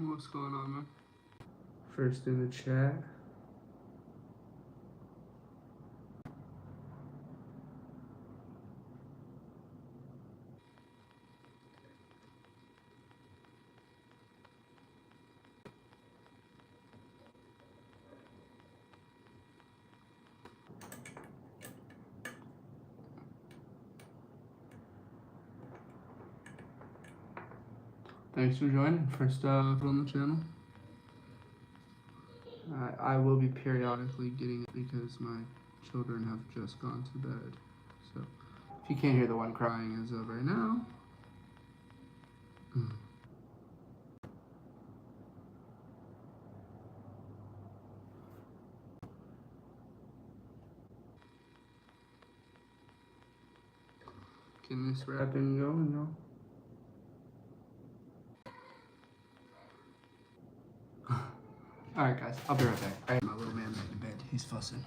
What's going on, man? First in the chat. Thanks for joining. First on the channel. I will be periodically getting it because my children have just gone to bed. So if you can't hear the one crying as of right now. Can this wrapping go? No. Alright guys, I'll be right back. Alright, my little man back to bed. He's fussing.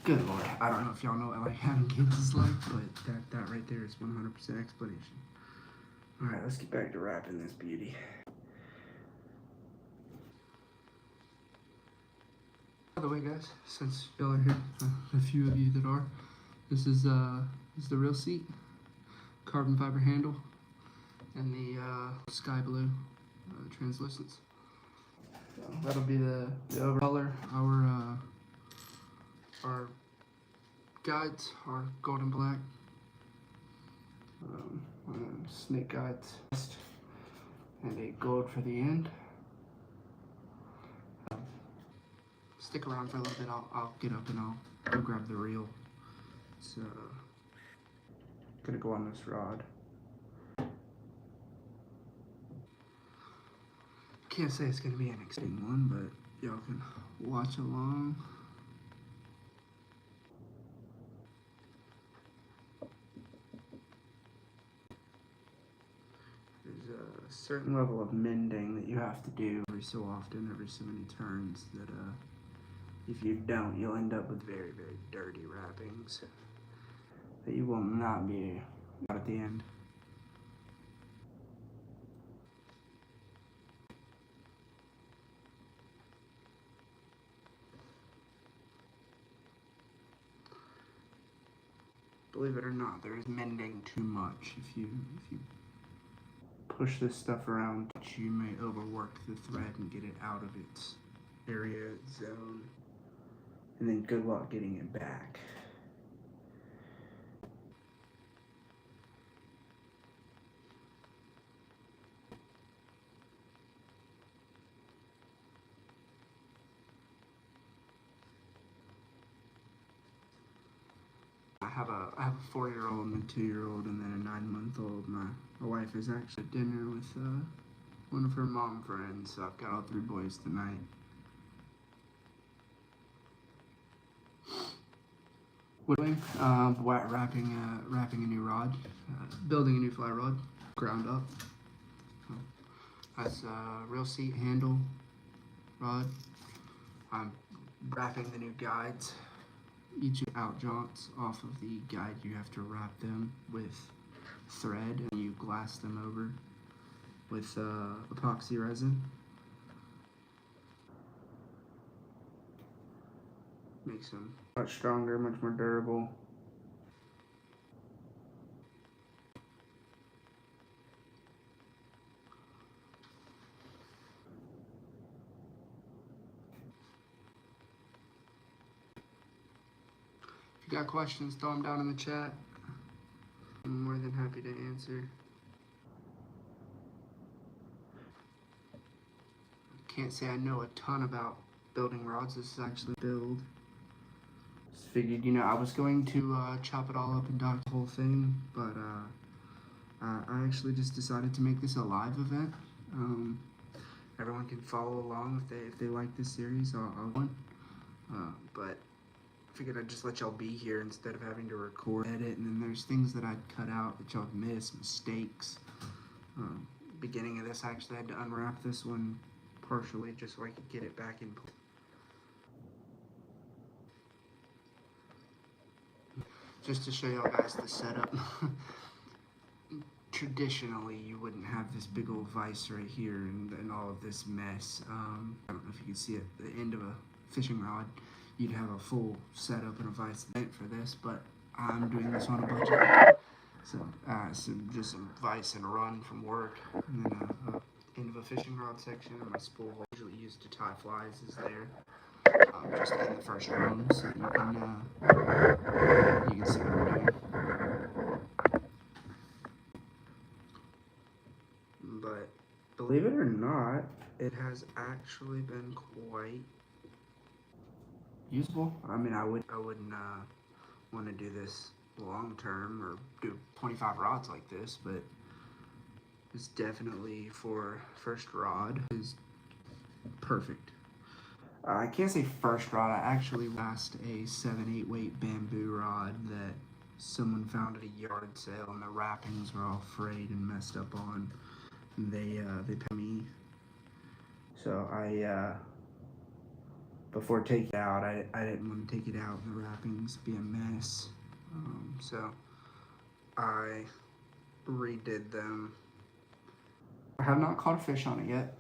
Good lord, I don't know if y'all know what like having kids is like, but that right there is 100% explanation. Alright, let's get back to wrapping this beauty. By the way guys, since y'all are here, a few of you that are, this is the real seat, carbon fiber handle, and the sky blue translucence. So that'll be the overall color. Our guides are golden black. Snake guides and a gold for the end. Stick around for a little bit. I'll get up and I'll go grab the reel. It's gonna go on this rod. Can't say it's gonna be an exciting one, but y'all can watch along. There's a certain level of mending that you have to do every so often, every so many turns, that if you don't, you'll end up with very, very dirty wrappings that you will not be out at the end. Believe it or not, there is mending too much. If you push this stuff around, you may overwork the thread and get it out of its area, its zone, and then good luck getting it back. I have a 4-year-old and a 2-year-old and then a 9-month-old. My wife is actually at dinner with one of her mom friends, so I've got all 3 boys tonight. Woodwing, wrapping a new rod, building a new fly rod, ground up. That's a real seat handle rod. I'm wrapping the new guides. Each out jaunts off of the guide, you have to wrap them with thread and you glass them over with epoxy resin. Makes them much stronger, much more durable. If you got questions, throw them down in the chat. I'm more than happy to answer. Can't say I know a ton about building rods. This is actually build. Just figured, I was going to chop it all up and dock the whole thing, but I actually just decided to make this a live event. Everyone can follow along if they like this series. I'll want. But figured I'd just let y'all be here instead of having to record, edit, and then there's things that I'd cut out that y'all have missed, mistakes. Beginning of this, I actually had to unwrap this one partially just so I could get it back in place. Just to show y'all guys the setup. Traditionally, you wouldn't have this big old vise right here and all of this mess. I don't know if you can see it, the end of a fishing rod. You'd have a full setup and a vise for this, but I'm doing this on a budget. So just some vise and a run from work, and then end of a fishing rod section, and my spool hole usually used to tie flies is there. Just in the first rung, so you can see what I'm doing. But believe it or not, it has actually been quite usable. I mean, I wouldn't want to do this long term or do 25 rods like this, but it's definitely for first rod is perfect. I can't say first rod. I actually lost a 7/8 weight bamboo rod that someone found at a yard sale, and the wrappings were all frayed and messed up on. They paid me, so I before taking it out, I didn't want to take it out and the wrappings be a mess, so I redid them. I have not caught a fish on it yet.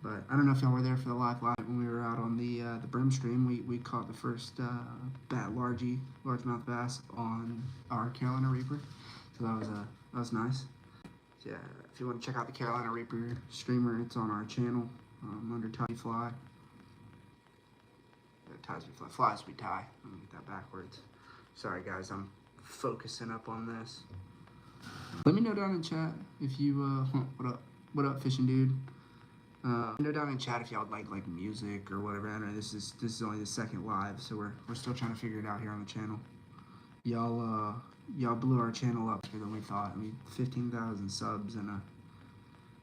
But I don't know if y'all were there for the live when we were out on the brim stream. We caught the first largemouth bass on our Carolina Reaper, so that was nice. So yeah, if you want to check out the Carolina Reaper streamer, it's on our channel under LifeOnTheFly. Flies we tie. Let me get that backwards. Sorry guys, I'm focusing up on this. Let me know down in chat if you what up fishing dude. Know down in chat if y'all would like music or whatever. I know this is only the second live, so we're still trying to figure it out here on the channel. Y'all blew our channel up bigger than we thought. I mean, 15,000 subs in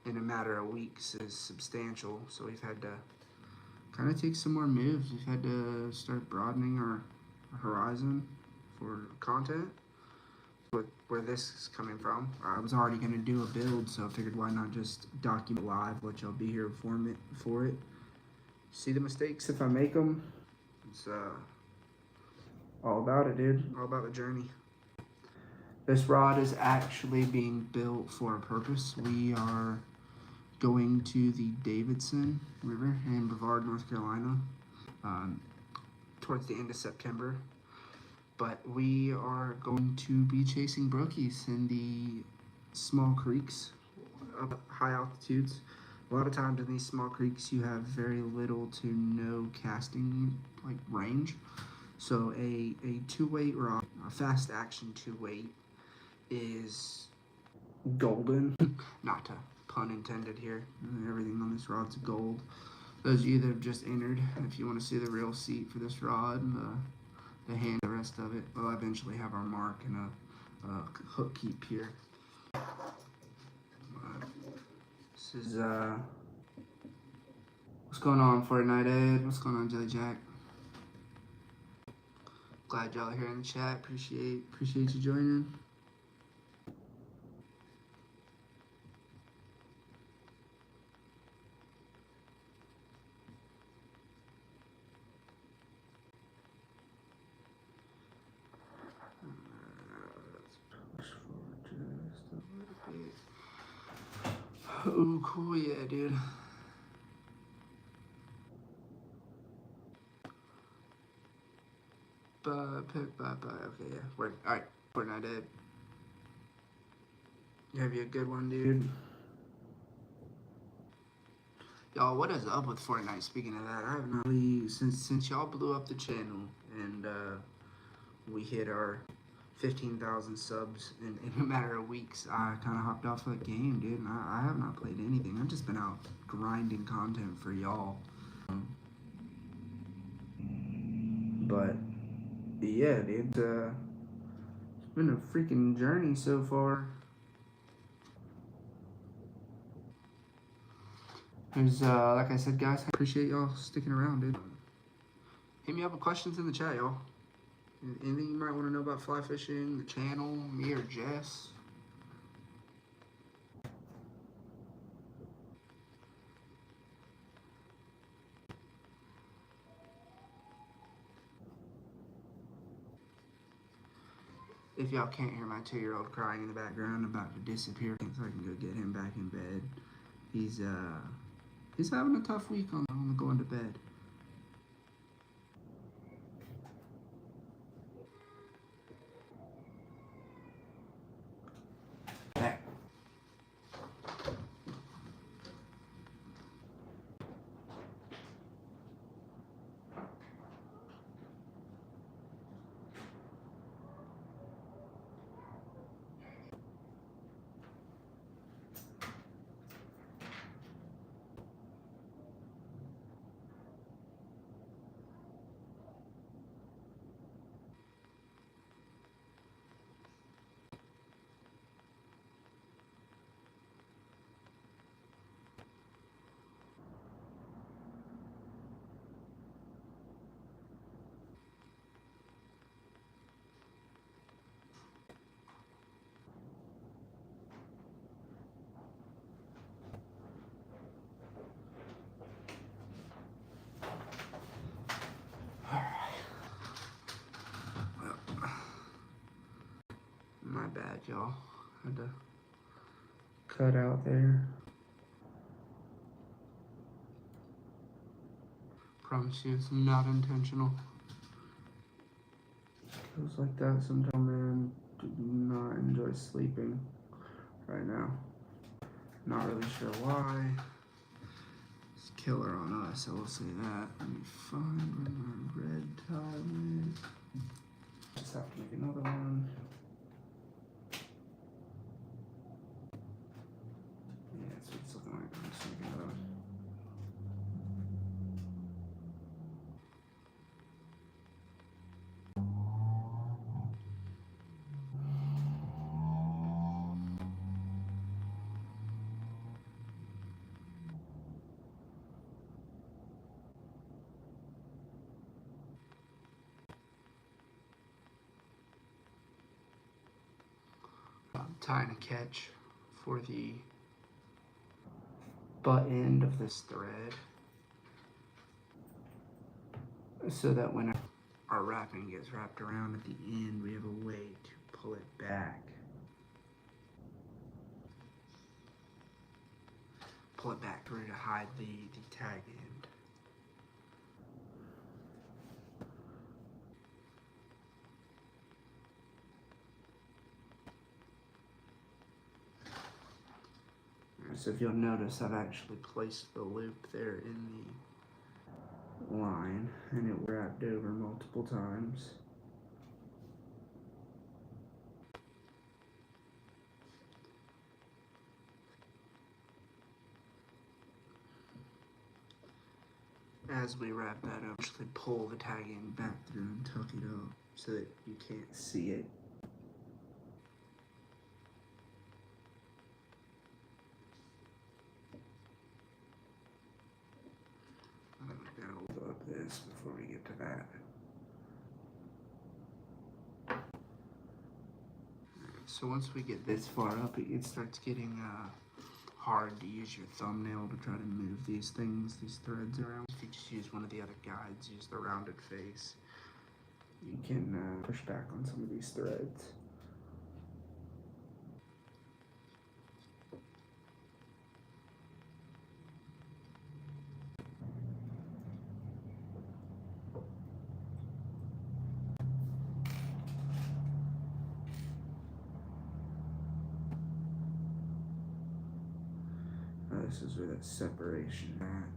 a matter of weeks is substantial. So we've had to kind of take some more moves. We've had to start broadening our horizon for content. Where this is coming from. I was already going to do a build, so I figured why not just document live, let y'all be here for it. See the mistakes if I make them. It's all about it, dude. All about the journey. This rod is actually being built for a purpose. We are going to the Davidson River in Brevard, North Carolina, towards the end of September. But we are going to be chasing brookies in the small creeks up high altitudes. A lot of times in these small creeks you have very little to no casting range. So a 2-weight rod, a fast action 2-weight is golden. Not to pun intended here. Everything on this rod's gold. Those of you that have just entered, if you want to see the real seat for this rod, hand, the rest of it. We'll eventually have our mark and a hook keep here. This is what's going on, Fortnite Ed? What's going on, Jelly Jack? Glad y'all are here in the chat. Appreciate you joining. Oh, cool, yeah, dude. Bye. Okay, yeah. Alright, Fortnite Ed. You have you a good one, dude. Y'all, what is up with Fortnite? Speaking of that, I have not really, since y'all blew up the channel and we hit our 15,000 subs in a matter of weeks, I kind of hopped off of the game, dude, and I have not played anything. I've just been out grinding content for y'all. But yeah, dude, it's been a freaking journey so far. There's, like I said, guys, I appreciate y'all sticking around, dude. Hit me up with questions in the chat, y'all. Anything you might want to know about fly fishing, the channel, me or Jess. If y'all can't hear my 2-year-old crying in the background, I'm about to disappear so I can go get him back in bed. He's having a tough week on going to bed. My bad, y'all. Had to cut out there. Promise you, it's not intentional. Feels like that sometimes, man. Do not enjoy sleeping right now. Not really sure why. It's killer on us, I will say that. Let me find where my red tie went. Just have to make another one. Yeah, that's what it's looking like. I'm just making another one. I'm tying a catch for the butt end of this thread so that when our wrapping gets wrapped around at the end, we have a way to pull it back. Pull it back through to hide the tag end. So if you'll notice, I've actually placed the loop there in the line, and it wrapped over multiple times. as we wrap that up, actually pull the tagging back through and tuck it up so that you can't see it. I'm gonna hold up this before we get to that. So once we get this far up, it starts getting hard to use your thumbnail to try to move these threads around. If you just use one of the other guides, use the rounded face, you can push back on some of these threads. This is where that separation at.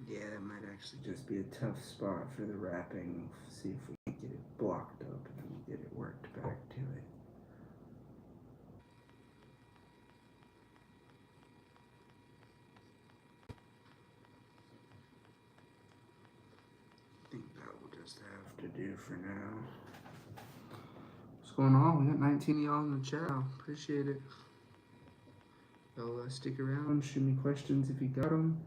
Yeah, that might actually just be a tough spot for the wrapping. See if we can get it blocked up and then we'll get it worked back to it. I think that will just have to do for now. What's going on? We got 19 of y'all in the chat. Appreciate it. Y'all stick around, shoot me questions if you got them.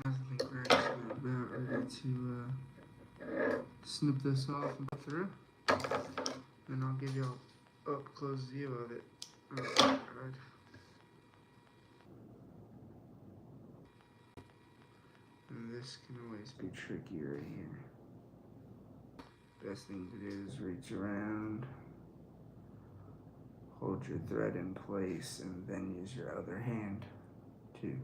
I think we're actually about ready to snip this off and go through. And I'll give you a up close view of it. Right. And this can always be tricky right here. Best thing to do is reach around, hold your thread in place, and then use your other hand to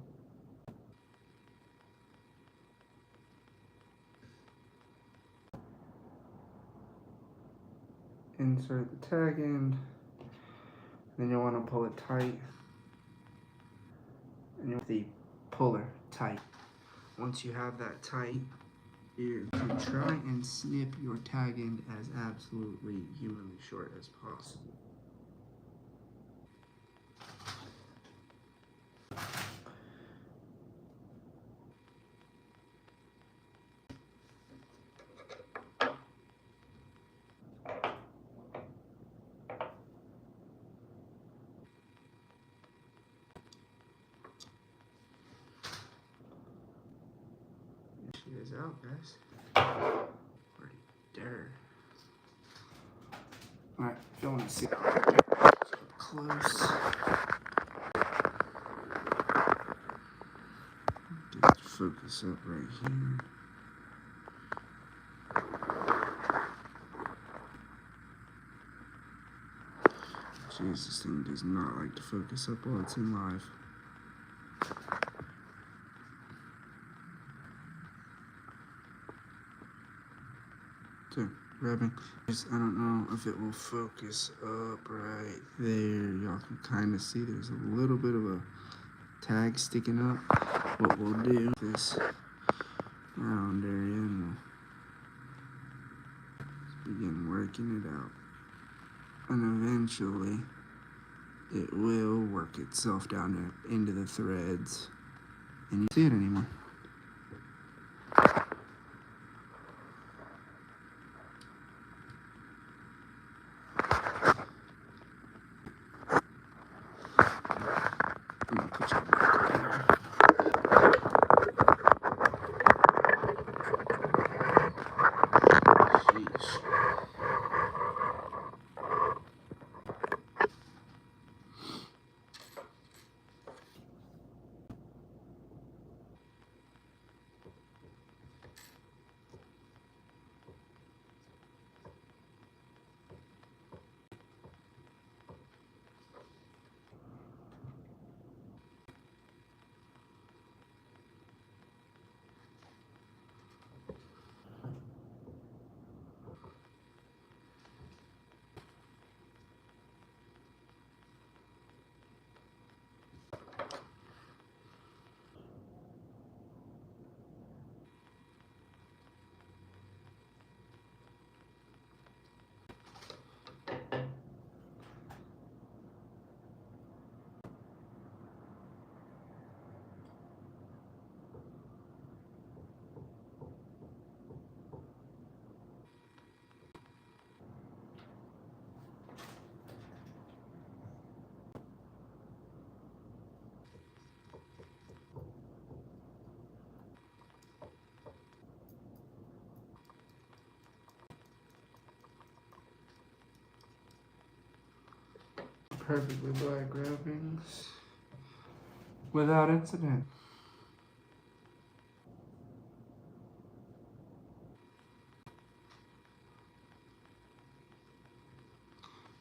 insert the tag end. Then you'll want to pull it tight, and you want the puller tight. Once you have that tight, you can try and snip your tag end as absolutely humanly short as possible. She is out, guys. Pretty dare. Alright, if you want to see that up close. Get the focus up right here. Jeez, this thing does not like to focus up while it's in live. So, grabbing. I don't know if it will focus up right there. Y'all can kind of see there's a little bit of a tag sticking up. What we'll do is this round area and we'll begin working it out. And eventually it will work itself down into the threads and you see it anymore. I'm gonna put you back there. Sheesh. perfectly black wrappings without incident.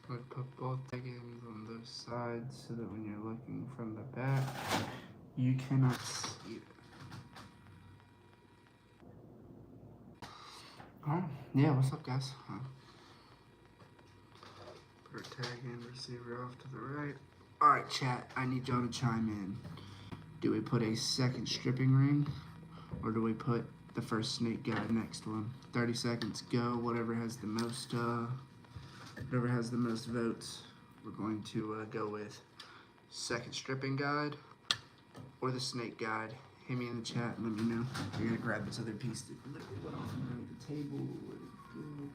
I put both tag ends on those sides so that when you're looking from the back, you cannot see it. Oh, yeah, what's up, guys? Put our tag and receiver off to the right. Alright, chat, I need y'all to chime in. Do we put a second stripping ring, or do we put the first snake guide next one? 30 seconds, go. Whatever has the most votes, we're going to go with second stripping guide or the snake guide. Hit me in the chat and let me know. You're gonna grab this other piece that literally went off underneath the table. Where did it go?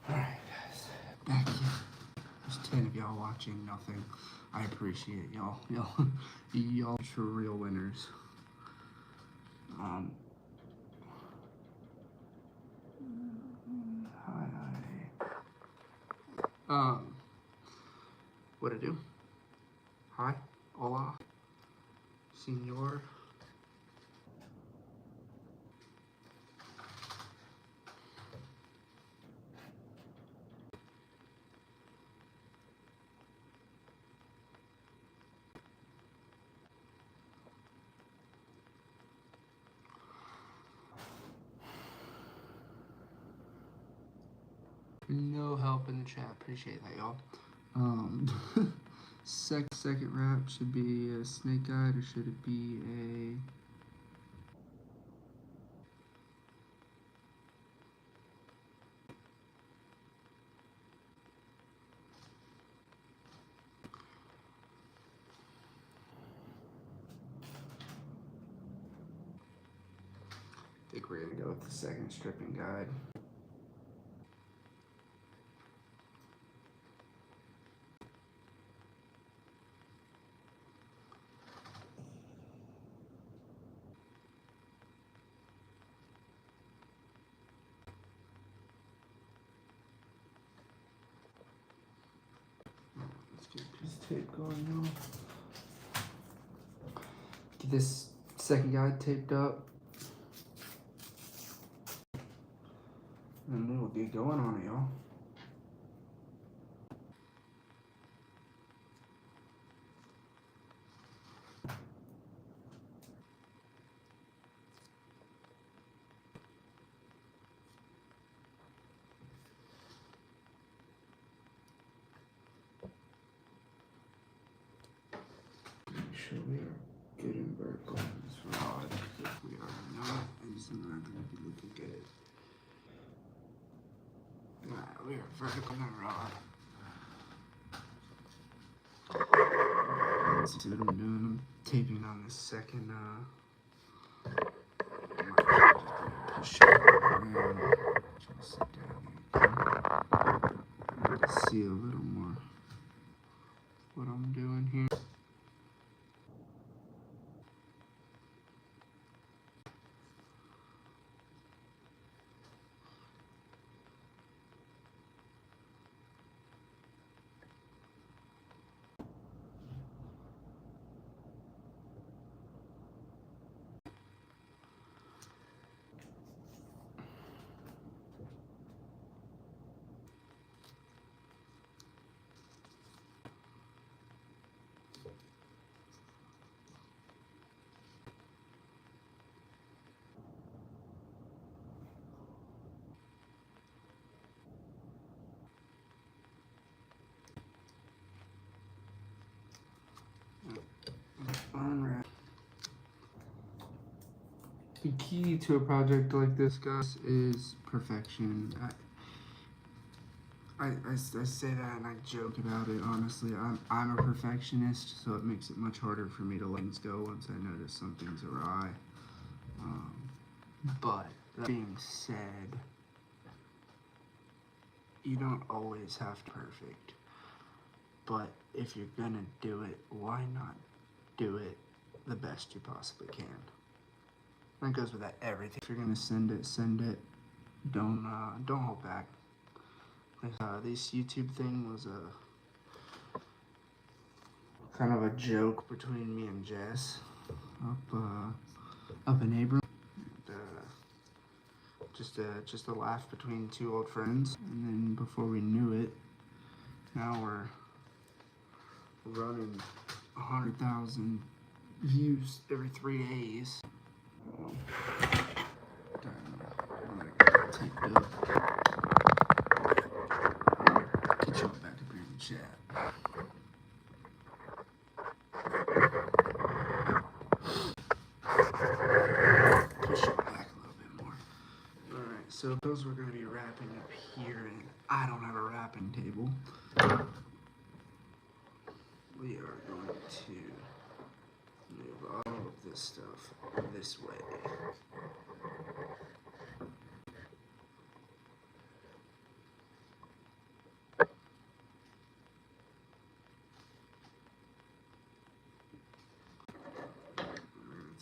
Alright, guys, back here. There's 10 of y'all watching, nothing. I appreciate y'all. Y'all are real winners. Hi. What I do? Hi, hola, senor. No help in the chat. Appreciate that, y'all. Second wrap should be a snake guide, or should it be a? I think we're gonna go with the second stripping guide. Let's get a piece of tape going now. Get this second guide taped up. And we'll get going on it, y'all. sure we are good and vertical on this rod. If we are not, it's not going to be looking good. Alright, we are vertical on the rod. Let's see what I'm doing. I'm taping on this second, push it around. Try to sit down here. To see a little more what I'm doing here. Unwrap. The key to a project like this, guys, is perfection. I say that and I joke about it. Honestly, I'm a perfectionist, so it makes it much harder for me to let things go once I notice something's awry. But that being said, you don't always have to be perfect. But if you're gonna do it, why not do it the best you possibly can? That goes with that everything. If you're gonna send it, send it. Don't hold back. This YouTube thing was a kind of a joke between me and Jess up in Abram. Just a laugh between two old friends, and then before we knew it, now we're running 100,000 views every 3 days. I'm gonna get that taped up. Get y'all back up here in the chat. Push it back a little bit more. Alright, so those we're gonna be wrapping up here, and I don't have a wrapping table. We are going to move all of this stuff this way.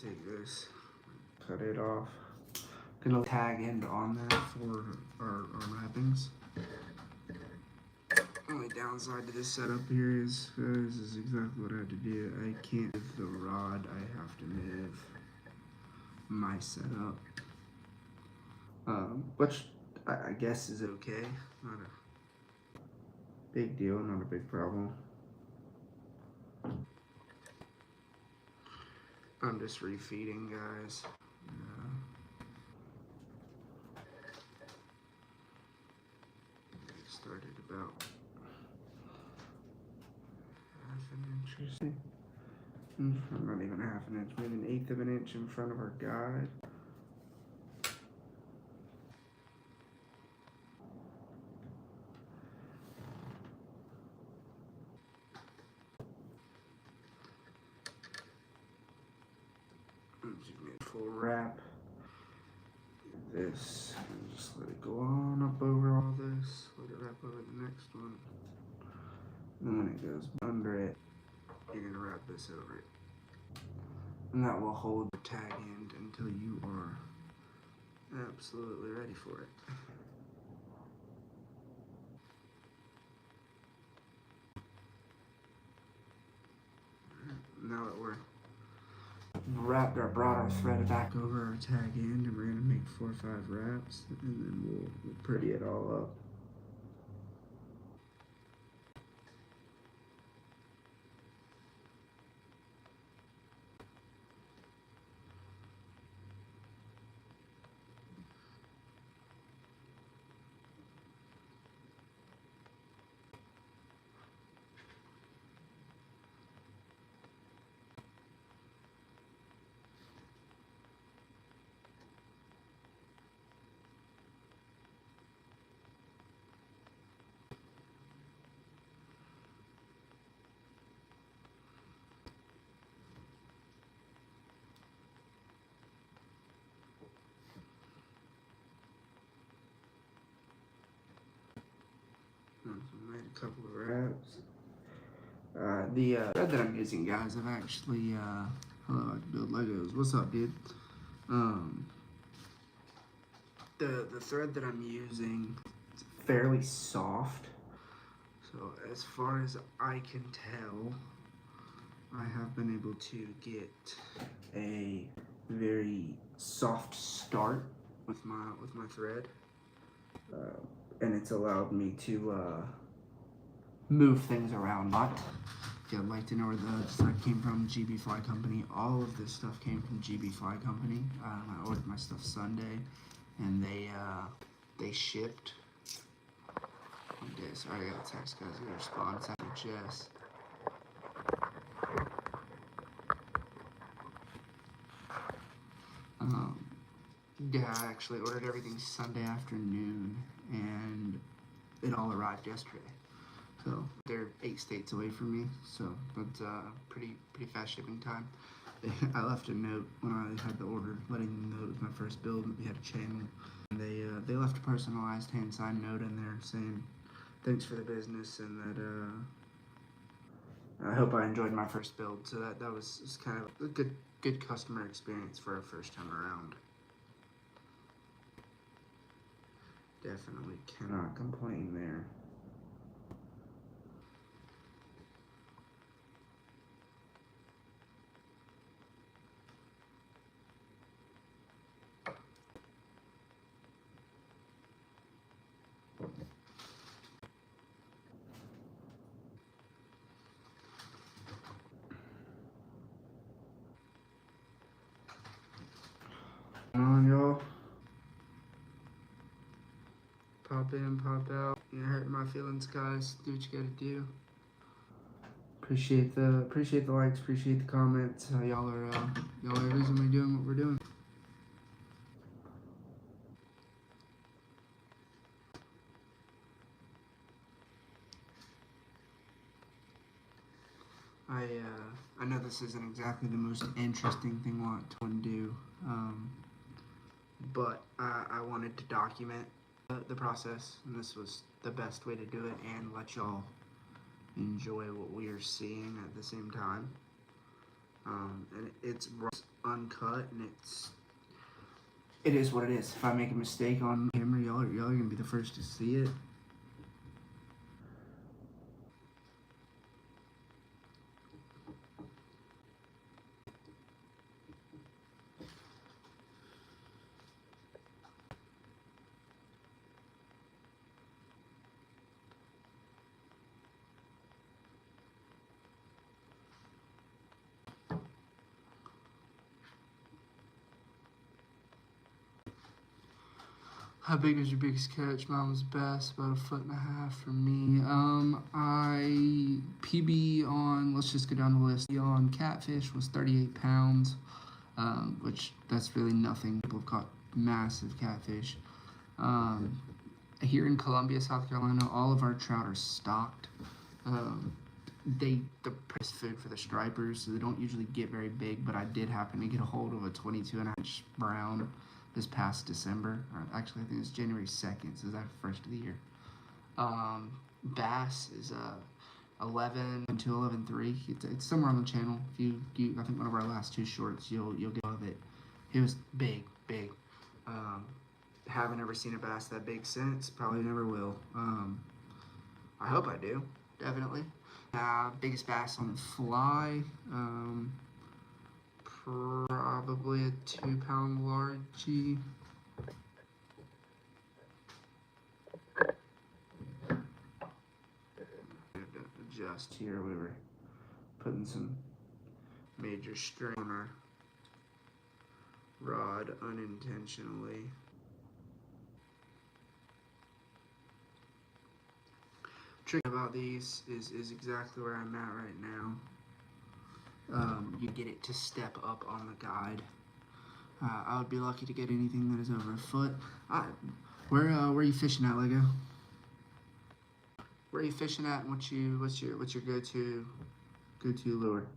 Take this, cut it off. Gonna tag end on there for our wrappings. Only downside to this setup here is, this is exactly what I had to do. I can't move the rod, I have to move my setup. Which I guess is okay. Not a big deal, not a big problem. I'm just refeeding, guys. Started about half an inch or so. Not even half an inch, maybe 1/8 of an inch in front of our guide. Give me a full wrap. This, and just let it go on up over all this. Let it wrap over the next one. And then when it goes under it, you're gonna wrap this over it. And that will hold the tag end until you are absolutely ready for it. Now that we're wrapped or brought our thread back over our tag end, and we're gonna make 4 or 5 wraps, and then we'll pretty it all up. couple of wraps. The thread that I'm using, guys, I've actually, hello, I can build Legos. What's up, dude? The thread that I'm using is fairly soft. So as far as I can tell, I have been able to get a very soft start with my thread, and it's allowed me to move things around. Not if you'd like to know where the thread came from, GB Fly Company. All of this stuff came from GB Fly Company. I ordered my stuff Sunday, and they shipped. Okay, sorry, I got a text, guys. I gotta respond. It's after Jess. Yeah, I actually ordered everything Sunday afternoon, and it all arrived yesterday. So they're 8 states away from me, so that's pretty fast shipping time. I left a note when I had the order, letting them know it was my first build, and we had a channel. And they left a personalized hand-signed note in there saying thanks for the business, and that I hope I enjoyed my first build. So that was kind of a good customer experience for our first time around. Definitely cannot complain there. Come on, y'all. Pop in, pop out. You're hurting my feelings, guys. Do what you gotta do. Appreciate the likes, appreciate the comments. Y'all are the reason we're doing what we're doing. I know this isn't exactly the most interesting thing I want to do, but I wanted to document the process, and this was the best way to do it and let y'all enjoy what we are seeing at the same time. And it's uncut, and it is what it is. If I make a mistake on camera, y'all are gonna be the first to see it. How big is your biggest catch? Mine was bass, about 1.5 feet for me. I PB on, let's just go down the list. On catfish was 38 pounds, which that's really nothing. People have caught massive catfish. Here in Columbia, South Carolina, all of our trout are stocked. The price food for the stripers, so they don't usually get very big, but I did happen to get a hold of a 22.5-inch brown this past December, or actually I think it's January 2nd, so it's our first of the year. Bass is 11 to 11.3. It's somewhere on the channel. If you I think one of our last 2 shorts, you'll get of it. It was big. Haven't ever seen a bass that big since. Probably never will. I hope I do. Definitely. Biggest bass on the fly. Probably a 2-pound largie. Adjust here. We were putting some major strain on our rod unintentionally. Trick about these is exactly where I'm at right now. You get it to step up on the guide. I would be lucky to get anything that is over a foot. Where are you fishing at, Lego? Where are you fishing at? And what's your go-to lure?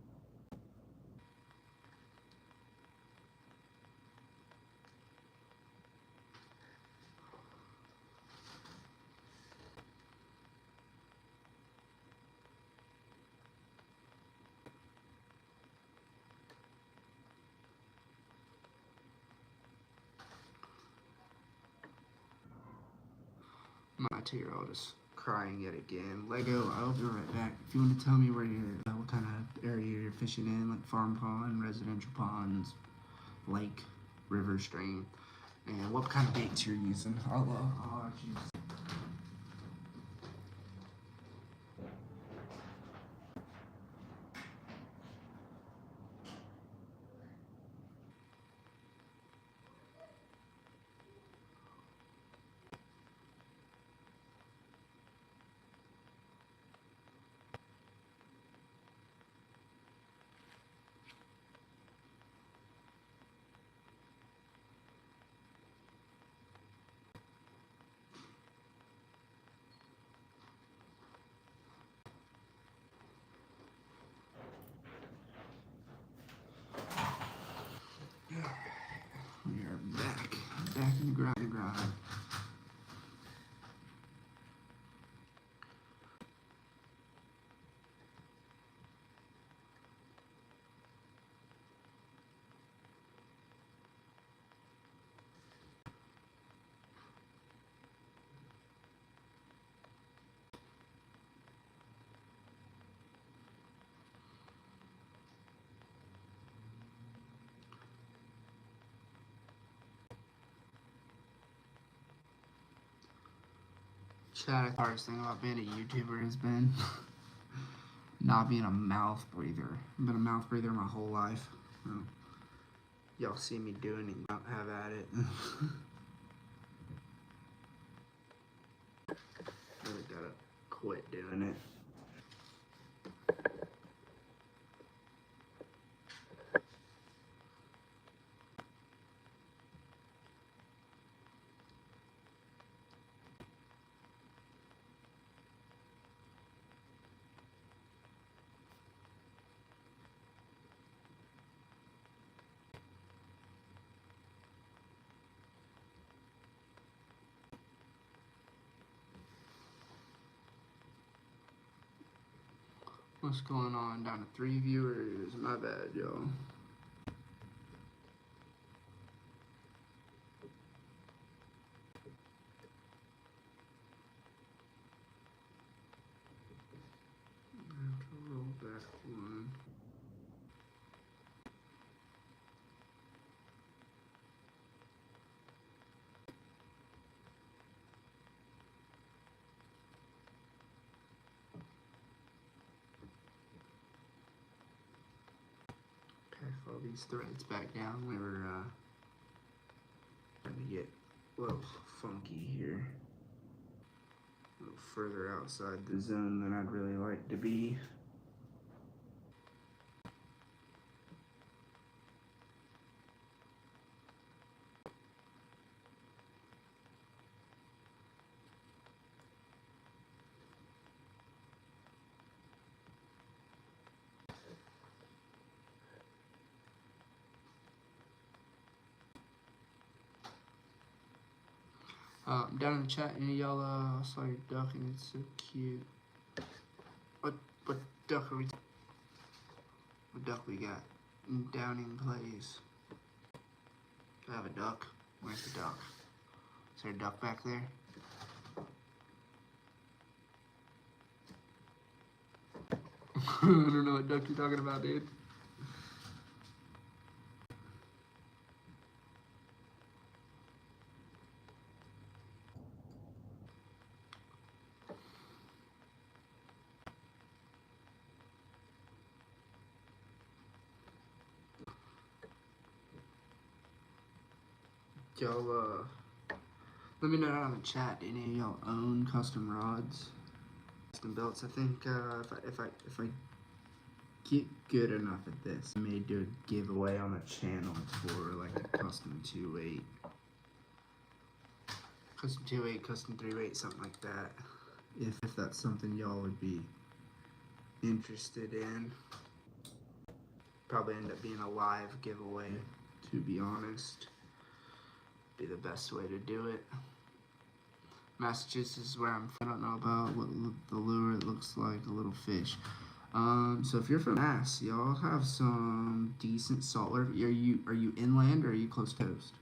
My 2-year-old is crying yet again. Lego, I'll be right back. If you want to tell me where you're, what kind of area you're fishing in, like farm pond, residential ponds, lake, river, stream, and what kind of baits you're using, I'll choose. We are back in the grind. Chad, the hardest thing about being a YouTuber has been not being a mouth breather. I've been a mouth breather my whole life. Y'all see me doing it, y'all have at it. Really gotta quit doing it. What's going on? Down to 3 viewers. My bad, y'all. I have to roll back one. Okay, all these threads back down. We were trying to get a little funky here. A little further outside the zone than I'd really like to be. Down in the chat, any of y'all saw your duck and it's so cute. What duck are we? What duck we got? Downing plays. Do I have a duck? Where's the duck? Is there a duck back there? I don't know what duck you're talking about, dude. Y'all, let me know down in the chat. Any of y'all own custom rods, custom belts? I think if I get good enough at this, I may do a giveaway on the channel for like a custom 2-8, custom 2-8, custom 3-8, something like that. If that's something y'all would be interested in, probably end up being a live giveaway. To be honest. Be the best way to do it. Massachusetts is where I'm from. I don't know about what the lure it looks like, a little fish. So if you're from Mass, y'all have some decent saltwater. Are you inland or are you close coast?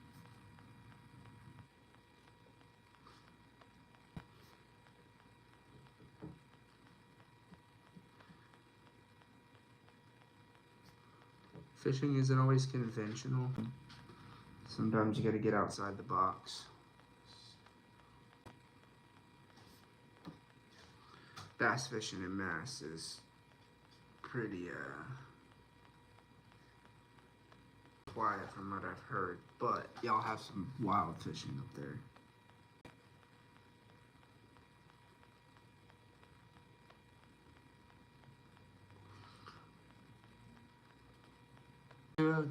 Fishing isn't always conventional. Sometimes you gotta get outside the box. Bass fishing in Mass is pretty quiet from what I've heard, but y'all have some wild fishing up there.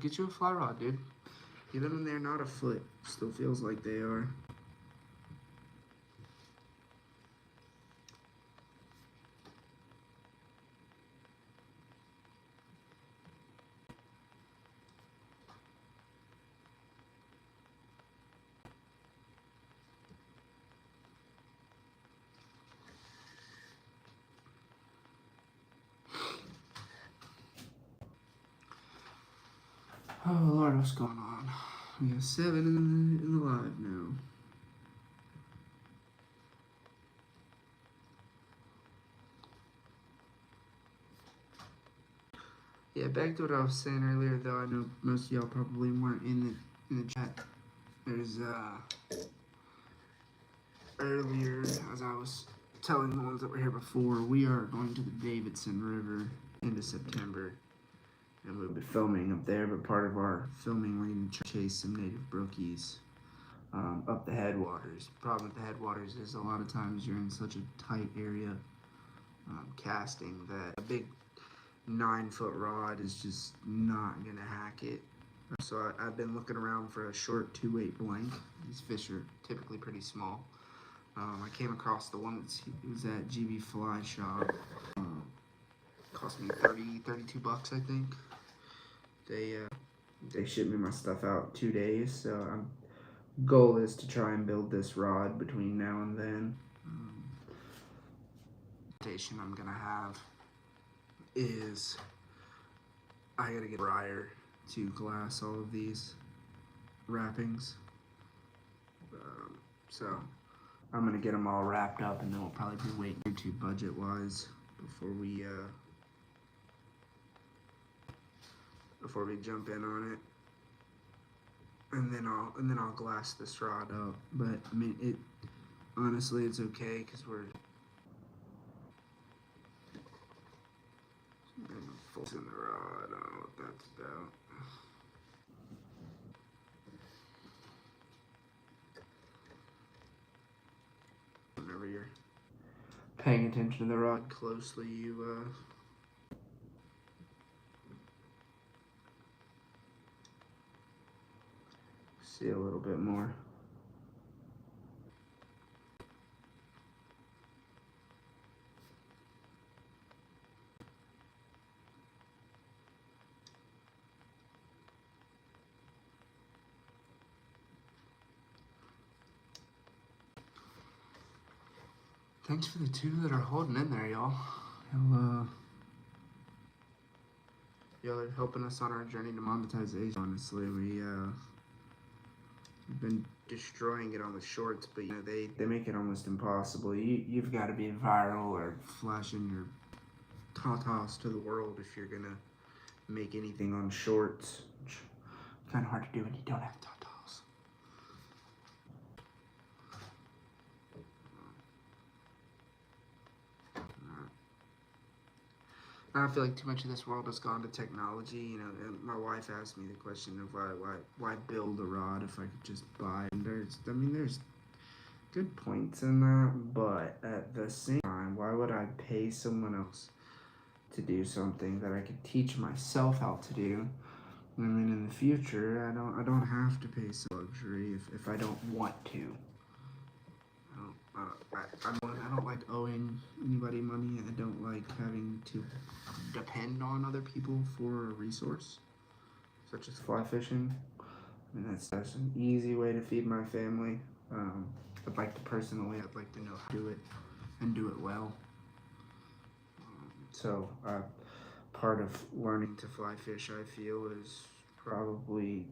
Get you a fly rod, dude. Get them in there, not a foot. Still feels like they are. Oh Lord, what's going on? We got 7 in the live now. Yeah, back to what I was saying earlier, though. I know most of y'all probably weren't in the chat. There's earlier, as I was telling the ones that were here before, we are going to the Davidson River into September, and we'll be filming up there. But part of our filming, we're going to chase some native brookies up the headwaters. The problem with the headwaters is a lot of times you're in such a tight area casting that a big 9-foot rod is just not gonna hack it. So I've been looking around for a short 2/8 blank. These fish are typically pretty small. I came across the one it was at GB Fly Shop. Cost me $32, I think. They shipped me my stuff out 2 days, so goal is to try and build this rod between now and then. Station I'm gonna have is I gotta get a dryer to glass all of these wrappings. So I'm gonna get them all wrapped up, and then we'll probably be waiting to budget wise before we jump in on it. And then I'll glass this rod up. But I mean, honestly it's okay because we're in the rod. I don't know what that's about. Whenever you're paying attention to the rod closely, you see a little bit more. Thanks for the 2 that are holding in there, y'all. Y'all are helping us on our journey to monetization. Honestly, we've been destroying it on the shorts, but you know they make it almost impossible. You've got to be viral or flashing your tatas to the world if you're gonna make anything on shorts. It's kind of hard to do when you don't have tatas. I feel like too much of this world has gone to technology. You know, and my wife asked me the question of why build a rod if I could just buy. And there's good points in that, but at the same time, why would I pay someone else to do something that I could teach myself how to do? I mean, in the future, I don't have to pay some luxury if I don't want to. I don't like owing anybody money. I don't like having to depend on other people for a resource, such as fly fishing. I mean, that's an easy way to feed my family. I'd like to know how to do it and do it well. So part of learning to fly fish, I feel, is probably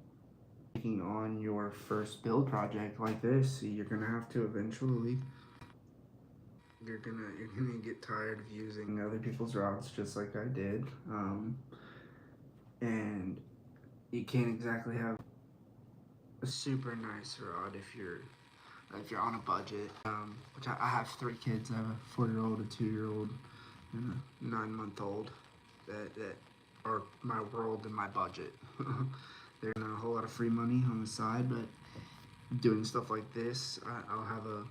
taking on your first build project like this. You're gonna have to eventually. You're gonna get tired of using other people's rods, just like I did, and you can't exactly have a super nice rod if you're on a budget. Which I have 3 kids. I have a 4-year-old, a 2-year-old, and a 9-month-old that are my world and my budget. There's not a whole lot of free money on the side, but doing stuff like this, I'll have a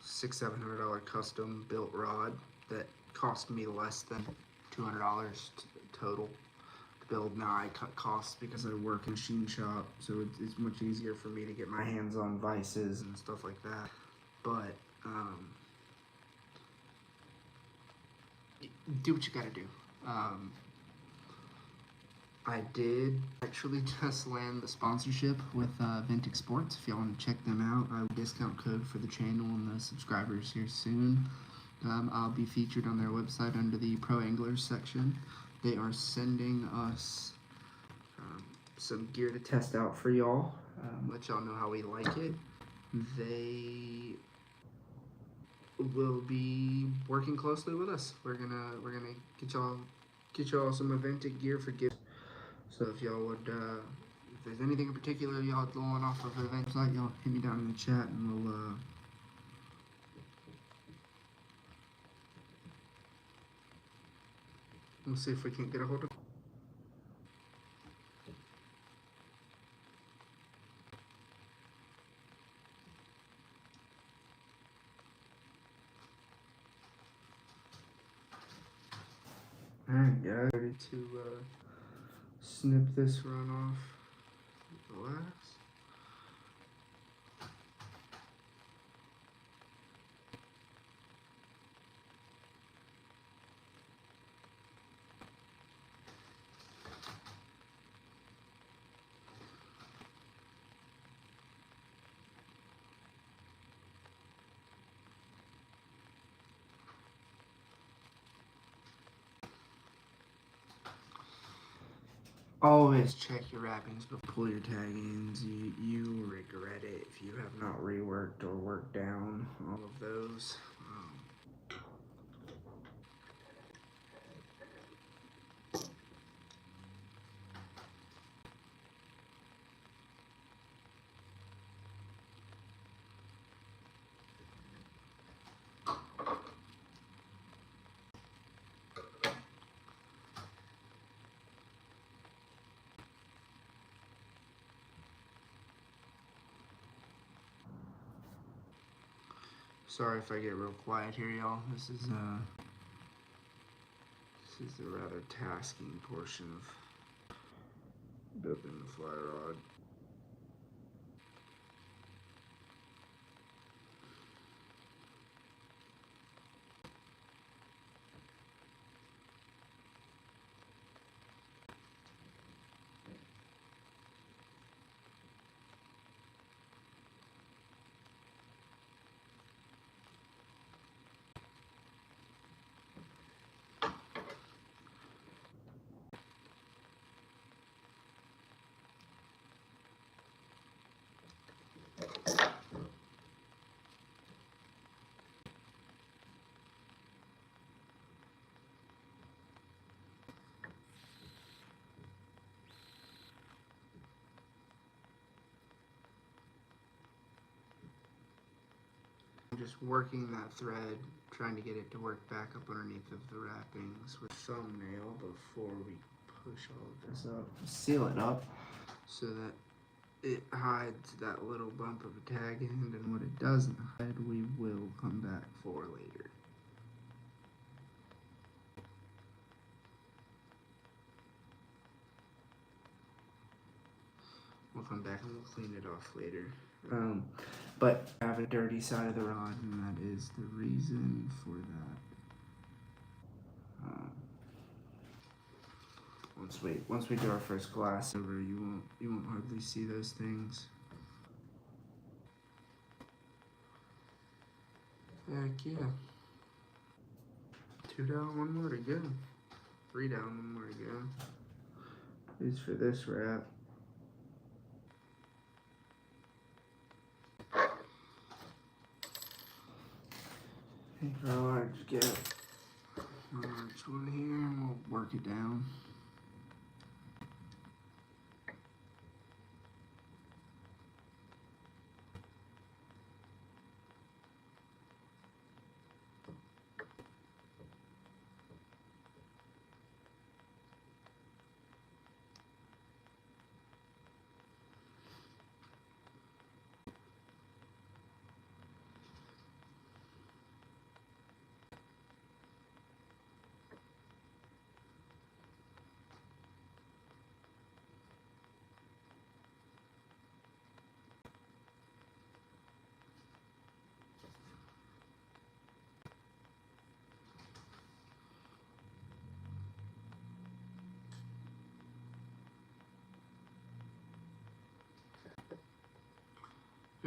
$600-700 custom built rod that cost me less than $200 total to build. Now I cut costs because I work in a machine shop, so it's much easier for me to get my hands on vices and stuff like that. But do what you gotta do. I did actually just land the sponsorship with Ventic Sports. If y'all want to check them out, I have a discount code for the channel and the subscribers here soon. I'll be featured on their website under the Pro Anglers section. They are sending us some gear to test out for y'all. Let y'all know how we like it. They will be working closely with us. We're gonna get y'all some Ventic gear for gifts. So if y'all would, if there's anything in particular y'all going off of the event site, y'all hit me down in the chat and we'll see if we can't get a hold of. Alright guys, ready to snip this run off the last. Always check your wrappings, but pull your tag-ins. You regret it if you have not reworked or worked down all of those. Sorry if I get real quiet here, y'all. This is the rather tasking portion of building the fly rod. I'm just working that thread, trying to get it to work back up underneath of the wrappings with thumbnail before we push all of this up. Seal it up so that it hides that little bump of a tag end, and what it doesn't hide we will come back for later. We'll come back and we'll clean it off later. But I have a dirty side of the rod, and that is the reason for that. Once we do our first glass over, you won't hardly see those things. Heck yeah. 2 down, 1 more to go. 3 down, 1 more to go. Is for this wrap. For a large gap, a large one here, and we'll work it down.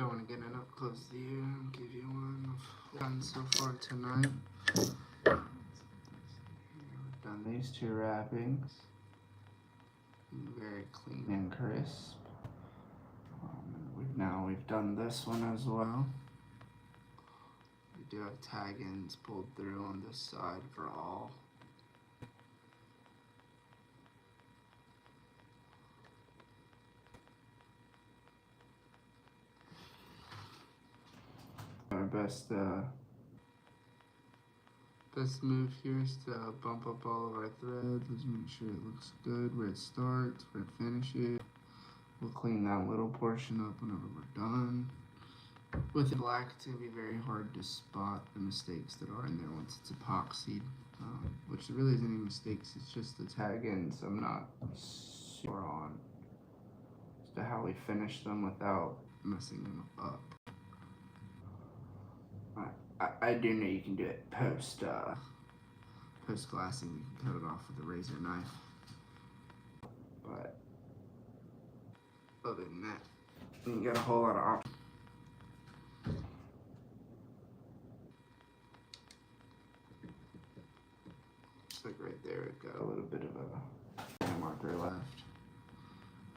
you want to get an up close view, I'll give you one of what we've done so far tonight. We've done these two wrappings. Very clean and crisp. We've done this one as well. We do have tag ends pulled through on this side for all. Our best move here is to bump up all of our threads. Let's make sure it looks good where it starts, where it finishes. We'll clean that little portion up whenever we're done. With black, it's going to be very hard to spot the mistakes that are in there once it's epoxied, which there really isn't any mistakes, it's just the tag ends I'm not sure on as to how we finish them without messing them up. I do know you can do it post glassing. You can cut it off with a razor knife, but other than that, you got a whole lot of options. Like right there, it got a little bit of a marker left.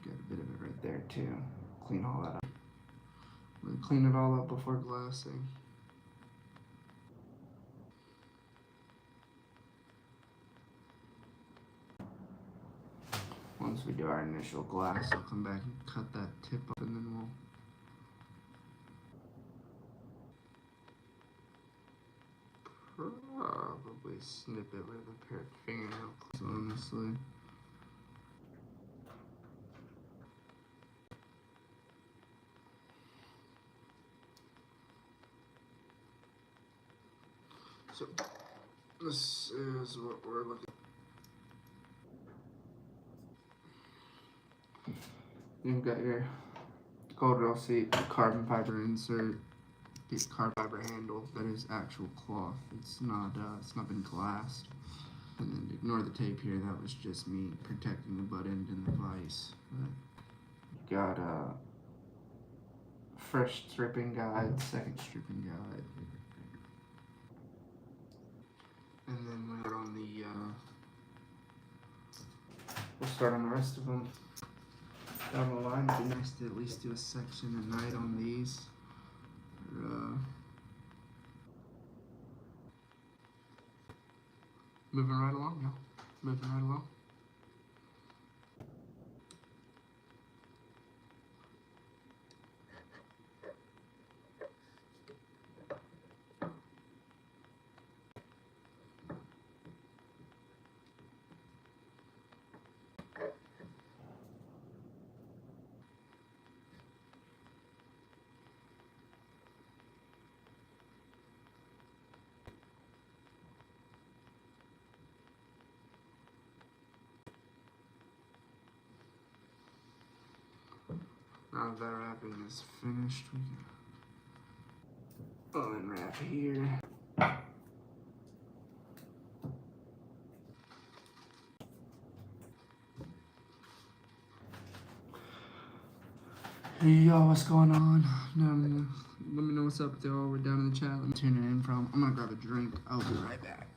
Got a bit of it right there too. Clean all that up. We'll clean it all up before glassing. Once we do our initial glass, I'll come back and cut that tip up, and then we'll probably snip it with a pair of fingernails, honestly. So this is what we're looking at. You've got your gold rail seat, carbon fiber insert, the carbon fiber handle that is actual cloth. It's not been glassed. And then ignore the tape here. That was just me protecting the butt end and the vise. But you've got a first stripping guide, second stripping guide, and then we'll start on the rest of them. Down the line, it'd be nice to at least do a section a night on these. Moving right along, y'all. Moving right along. Now that wrapping is finished, we can unwrap here. Hey y'all, what's going on? Let me know what's up with y'all. We're down in the chat. Let me tune it in from. I'm gonna grab a drink. I'll be right back.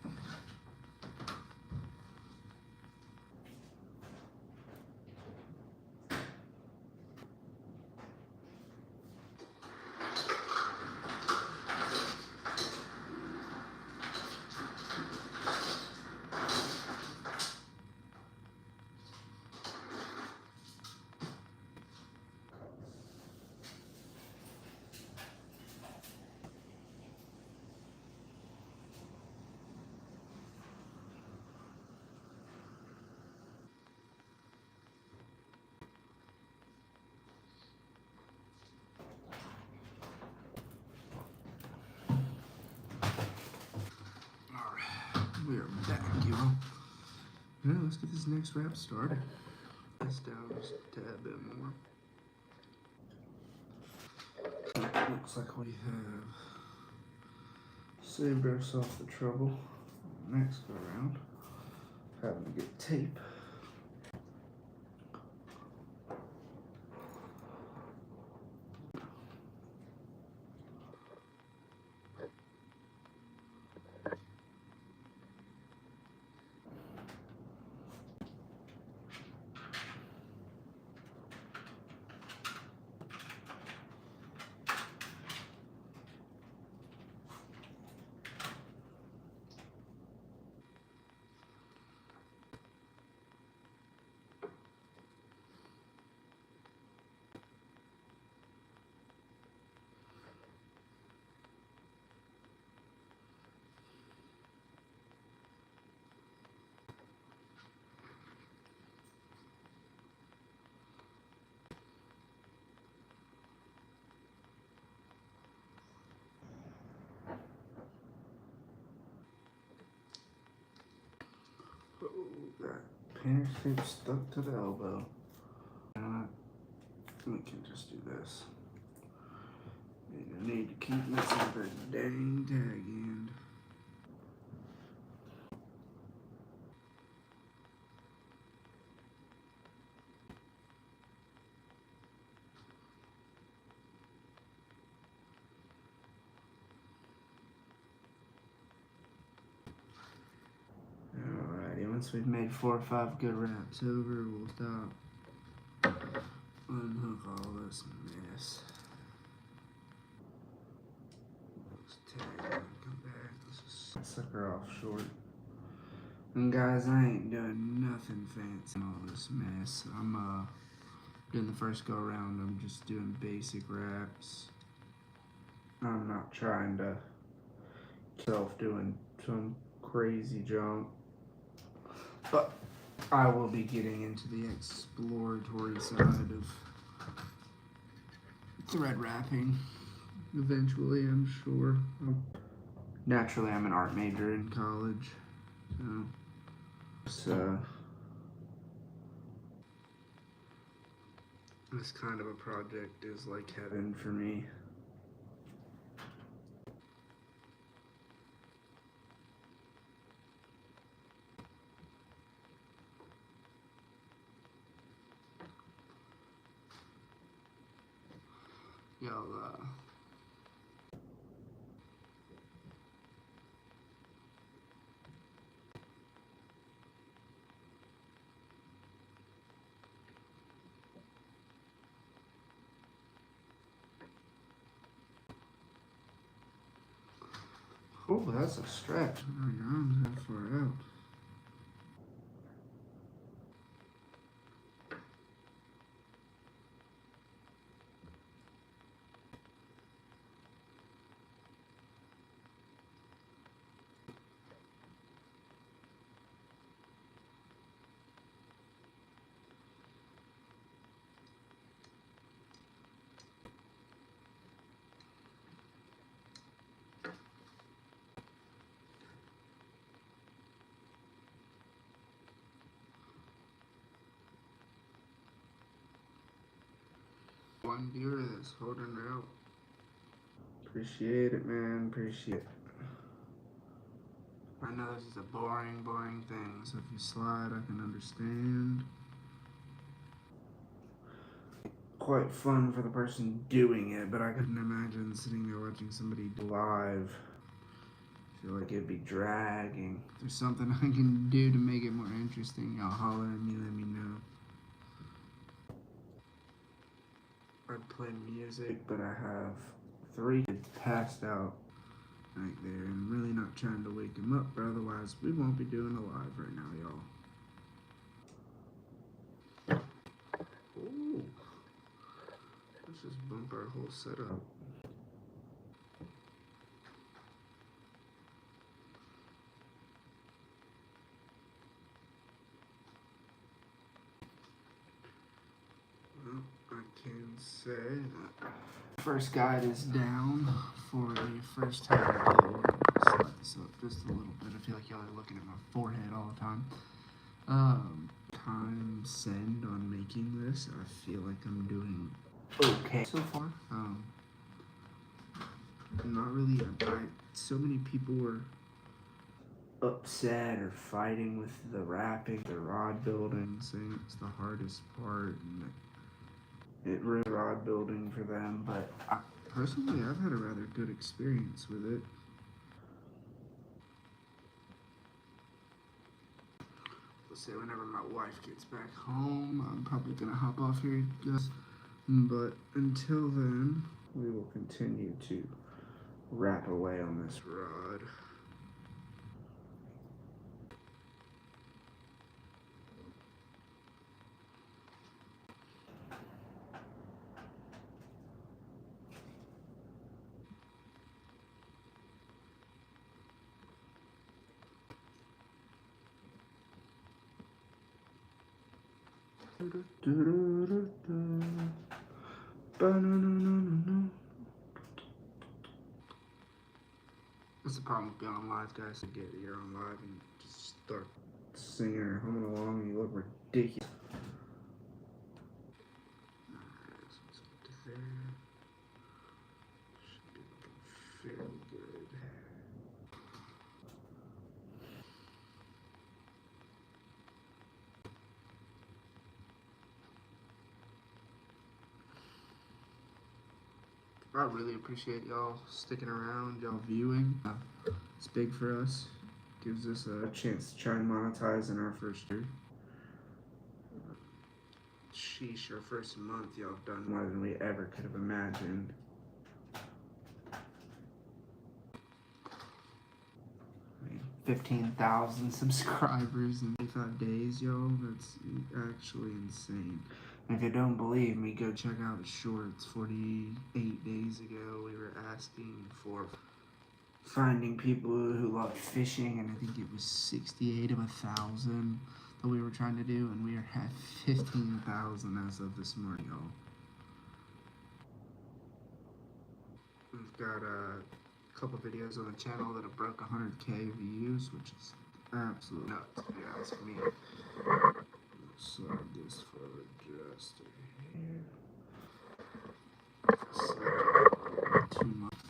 We are back, y'all. Yeah, let's get this next wrap started. This down just a tad bit more. Looks like we have saved ourselves the trouble next go around having to get tape. painter's tape stuck to the elbow. You know what? We can just do this. You need to keep messing with that dang tag end. Alrighty, once we've made 4 or 5 good wraps over, we'll stop. Unhook all this mess. Let's tag and come back. Let's just sucker off short. And guys, I ain't doing nothing fancy in all this mess. I'm doing the first go around. I'm just doing basic wraps. I'm not trying to doing some crazy junk, but I will be getting into the exploratory side of thread wrapping eventually, I'm sure. Naturally, I'm an art major in college, so this kind of a project is like heaven for me. Y'all, oh, that's a stretch. Oh, your arm's that far out. One viewer that's holding her out. Appreciate it, man. Appreciate it. I know this is a boring thing, so if you slide, I can understand. Quite fun for the person doing it, but I couldn't imagine sitting there watching somebody live. I feel like it'd be dragging. If there's something I can do to make it more interesting, y'all holler at me, let me know. I'd play music, but I have 3 kids passed out right there, and I'm really not trying to wake them up, or otherwise we won't be doing a live right now, y'all. Ooh. Let's just bump our whole setup. Well, I can say that first guide is down for the first time. Slide this up just a little bit. I feel like y'all are looking at my forehead all the time. Time send on making this. I feel like I'm doing okay so far. Not really. So many people were upset or fighting with the wrapping, the rod building, saying it's the hardest part, and it ruined rod building for them. But personally, I've had a rather good experience with it. Let's say whenever my wife gets back home, I'm probably gonna hop off here, guys. But until then, we will continue to wrap away on this rod. That's the problem with being on live, guys. To get you're on live and just start singing or humming along, and you look ridiculous. Alright, so let's get to there. Should be looking fairly good. I really appreciate y'all sticking around, y'all viewing. It's big for us. Gives us a chance to try and monetize in our first year. Sheesh, our first month, y'all have done more than we ever could have imagined. I mean, 15,000 subscribers in 25 days, y'all. That's actually insane. And if you don't believe me, go check out the shorts. 48 days ago, we were asking for finding people who love fishing, and I think it was 68 of 1,000 that we were trying to do, and we are at 15,000 as of this morning, y'all. We've got a couple videos on the channel that have broke 100K views, which is absolutely nuts if you ask me. Slide this forward just here. Slide 2 months.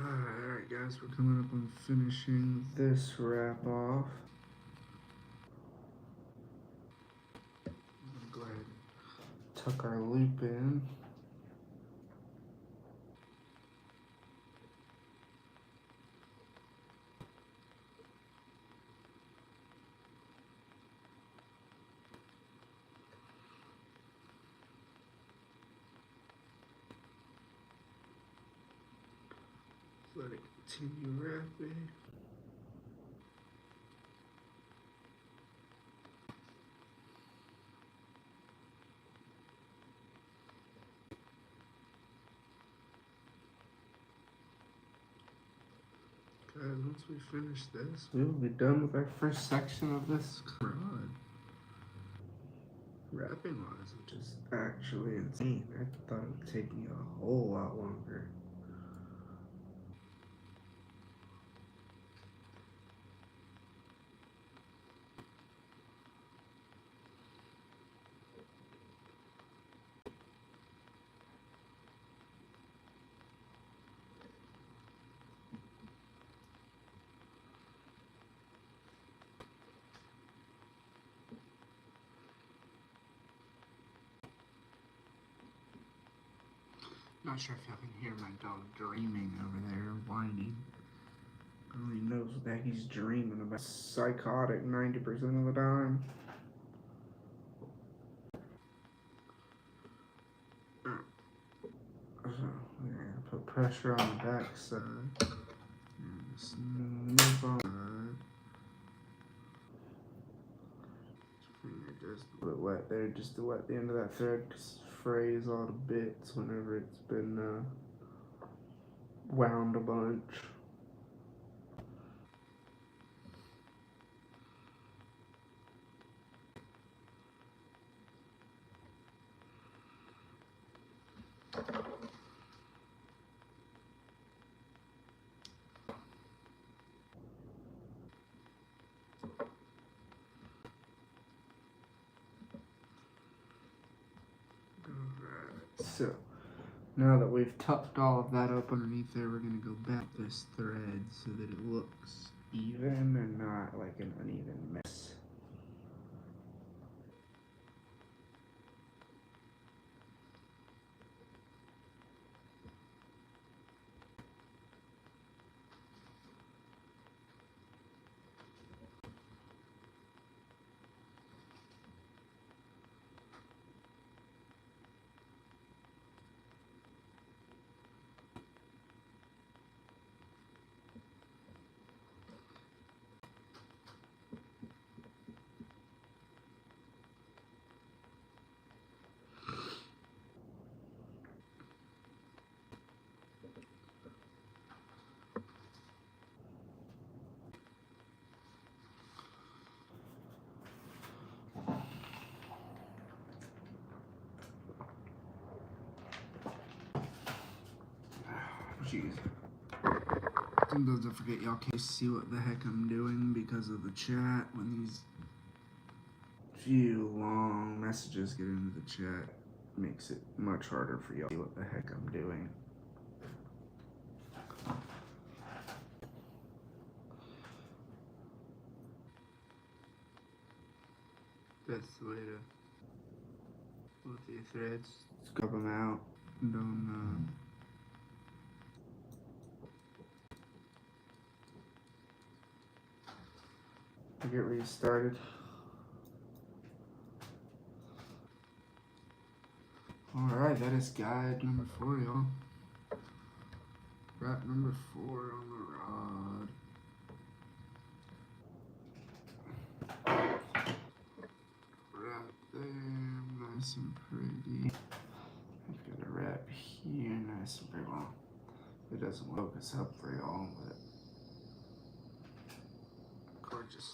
Alright guys, we're coming up on finishing this wrap off. Go ahead and tuck our loop in. Let it continue wrapping. Guys, once we finish this, we will be done with our first section of this rod. Wrapping wise, which is actually insane. I thought it would take me a whole lot longer. Not sure if y'all can hear my dog dreaming over there, whining. I don't even know what the heck he's dreaming about. Psychotic 90% of the time. So, we're gonna put pressure on the back side. Snip on the side. Finger just a bit wet there, just to let the end of that thread frays all to bits whenever it's been wound a bunch. So, now that we've tucked all of that up underneath there, we're going to go back this thread so that it looks even and not like an uneven mess. Jeez. Sometimes I forget y'all can't see what the heck I'm doing because of the chat. When these few long messages get into the chat, it makes it much harder for y'all to see what the heck I'm doing. That's the way to with your threads. Scrub them out. Don't forget where you started. Alright, that is guide number 4, y'all. Wrap number 4 on the rod. Wrap there, nice and pretty. I've got a wrap here, nice and pretty. Well, it doesn't focus up for y'all, but gorgeous.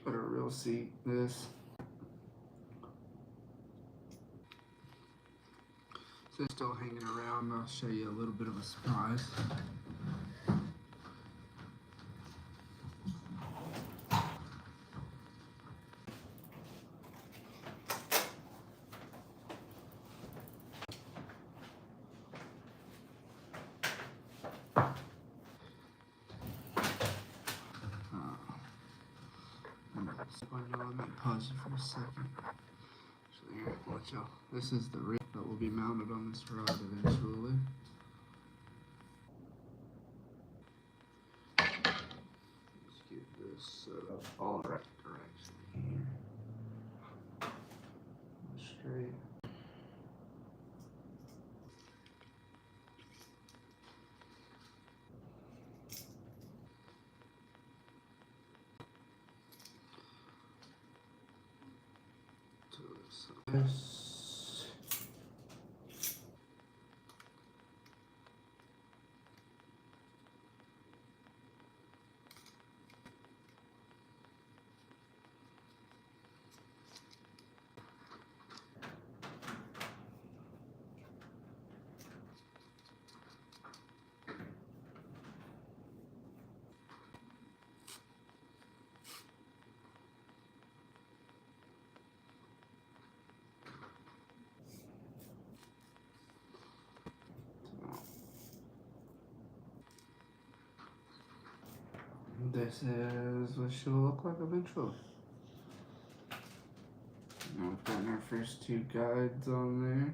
What a real seat, this. So still hanging around, I'll show you a little bit of a surprise. Let me pause it for a second. So here, watch out. This is the rig that will be mounted on this rod eventually. Let's get this set up all the right direction here. Straight. This. This is what she'll look like eventually. Now we've gotten our first 2 guides on there.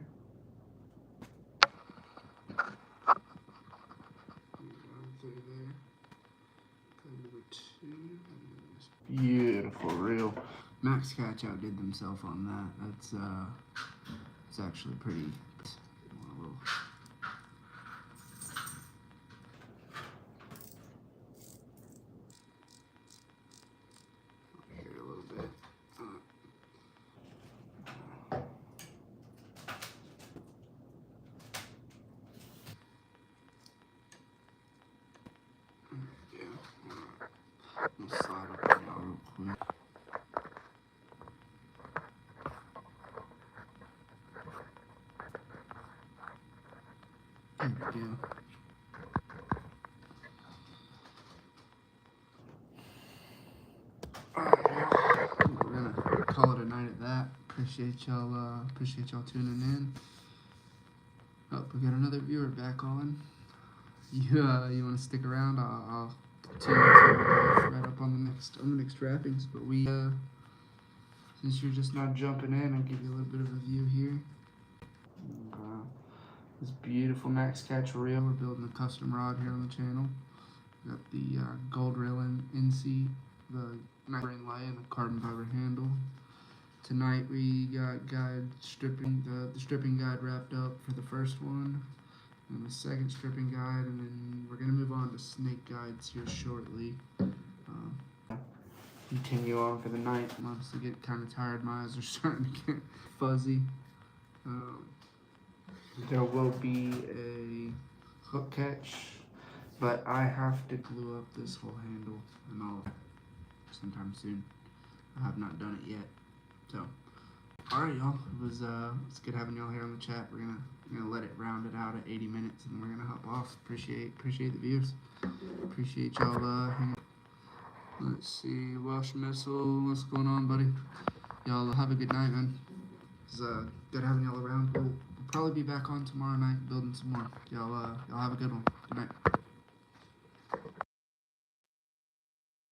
Beautiful reel. Max Catch outdid themselves on that. That's it's actually pretty. Here a little bit. We'll slide up on y'all real quick. There we go. Alright, we're gonna call it a night at that. Appreciate y'all tuning in. Oh, we got another viewer back on. You want to stick around? I'll continue to right up on the next wrappings. But we since you're just now jumping in, I'll give you a little bit of a view here. This beautiful Max Catch reel. We're building a custom rod here on the channel. Got the gold rail in seat, the night ring lay, and the carbon fiber handle. Tonight we got guide stripping, the stripping guide wrapped up for the first one, and the second stripping guide, and then we're gonna move on to snake guides here shortly. Continue on for the night. I'm obviously getting kind of tired. My eyes are starting to get fuzzy. There will be a hook catch, but I have to glue up this whole handle and all sometime soon. I have not done it yet. So, alright y'all, it was it's good having y'all here on the chat. We're gonna I'm gonna let it round it out at 80 minutes, and we're gonna hop off. Appreciate the viewers. Appreciate y'all. Let's see, Welsh Missile, what's going on, buddy? Y'all have a good night, man. It's good having y'all around. We'll probably be back on tomorrow night building some more. Y'all have a good one. Good night.